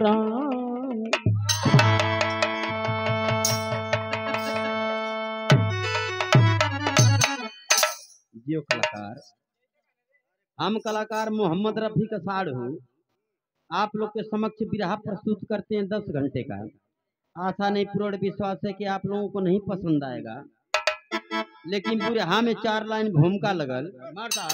राम। जियो कलाकार, हम कलाकार मोहम्मद रफी का साढ़ू आप लोग के समक्ष बिरहा प्रस्तुत करते हैं 10 घंटे का। आशा नहीं, पूर्ण विश्वास है कि आप लोगों को नहीं पसंद आएगा, लेकिन बिरहा में 4 लाइन भूमिका लगल। मारता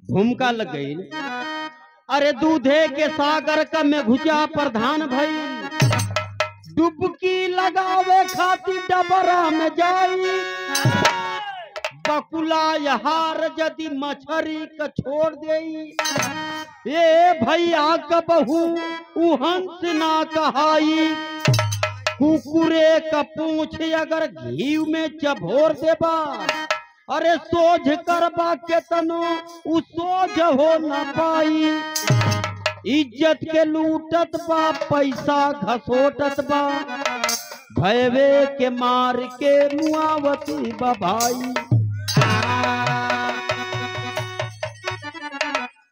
भूमिका लग गई। अरे दूधे के सागर का में घुचा प्रधान भई, डुबकी लगावे खातिर डबरा में जाई। बकुला यहार यदि मछरी का छोड़ देई, ए भैया का बहू उहंस ना कहाई। कुकुरे का पूंछ अगर घी में चभोर देबा, अरे सोझ करबा के तनो उ सोझ हो न पाई। इज्जत के लूटत बा, पैसा घसोटत बा, भयवे के मार के मुआवती बभाई।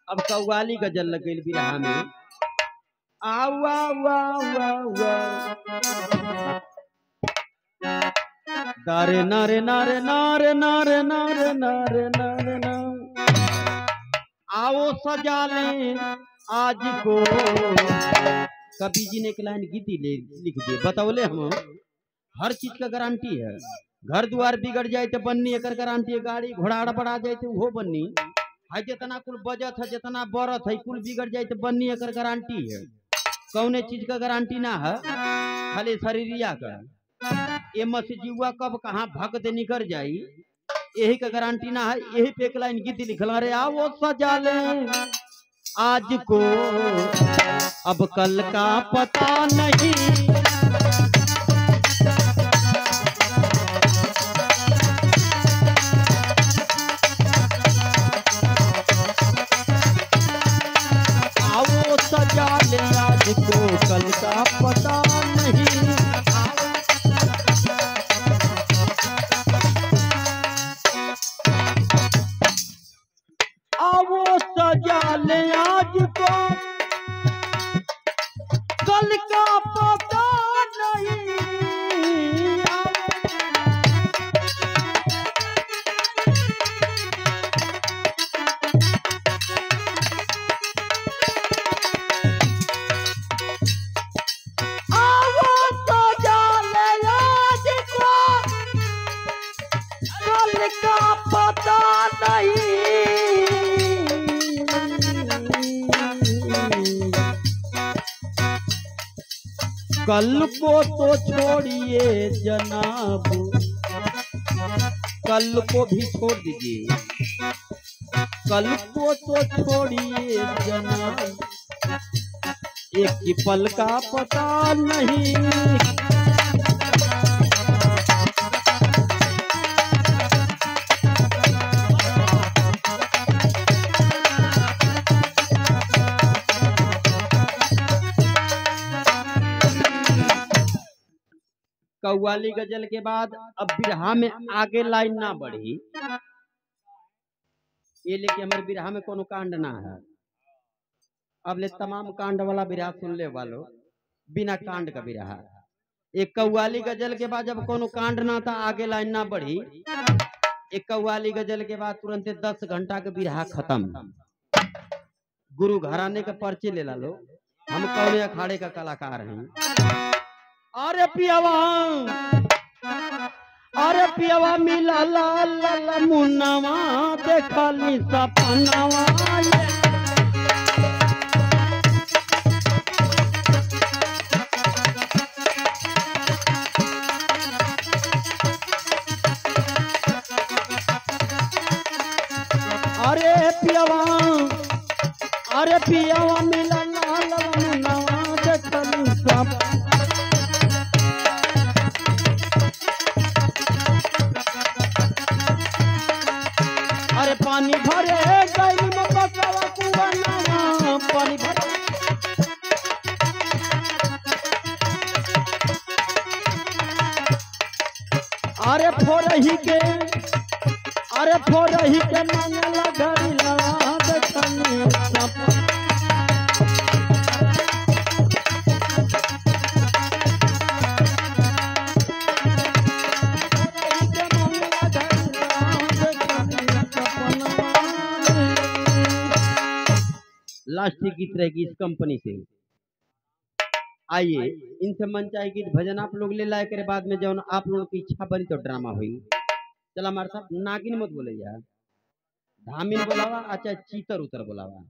अब कव्वाली गजल लग गई बिरहा में। आवा वा वा वा नारे नारे नारे नारे नारे नारे नारे नारे नारे, आओ सजा ले आज को। कवि जी ने एक लाइन गीती लिख दी, बतौले हम हर चीज का गारंटी है। घर द्वार बिगड़ जाए तो बन्नी एक गारंटी है, गाड़ी घोड़ा बढ़ा जाए तो वो बन्नी है, जितना कुल बजट है जितना बरत है कुल बिगड़ जाए तो बन्नी एक गारंटी है। कौने चीज का गारंटी ना है, खाली शरीरिया का। ये मसी जीवा कब कहाँ भग दे निकल जाई, यही का गारंटी ना है। यही पे एक लाइन गीत लिखल, अरे आओ सजा ले आज को, अब कल का पता नहीं। आओ सजा ले आज को, कल का पता नहीं। आओ सजा ले आज को, कल का पता नहीं। आओ सजा ले आज को, कल का पता नहीं। कल को तो छोड़िए जनाब, कल को भी छोड़ दीजिए। कल को तो छोड़िए जनाब, एक ही पल का पता नहीं। कव्वाली गजल के बाद अब बिरहा में आगे लाइन ना बढ़ी, ये लेके हमारे बिरहा में कोनो कांड ना है। अब ले तमाम कांड वाला बिरहा सुन ले वालो, बिना कांड का बिरहा। एक कव्वाली गजल के बाद जब कोनो कांड ना था, आगे लाइन ना बढ़ी। एक कव्वाली गजल के बाद तुरंत 10 घंटा का बिरहा खत्म। गुरु घराने का पर्चे ले ला लो, हम कौन अखाड़े का कलाकार हैं। अरे पियावा, अरे पियावा मिला ला ला ला मुन्नावा, देखा ली सपनावा। अरे पियावा, अरे पियावा मिला ला ला मुन्नावा, देखा ली सपनावा। अरे पानी भरे गई में बकवा अरे फोरही के मंगला घरिला देखनी सपना लास्ट की गीत रहेगी इस कंपनी से। आइए इनसे मन चाहे गीत भजन आप लोग ले लाए करे बाद में जब आप लोगों की इच्छा बनी तो ड्रामा हुई। चला हमारे साथ नागिन मत बोले यार, धामिन बोलावा अच्छा चीतर उतर बोलावा।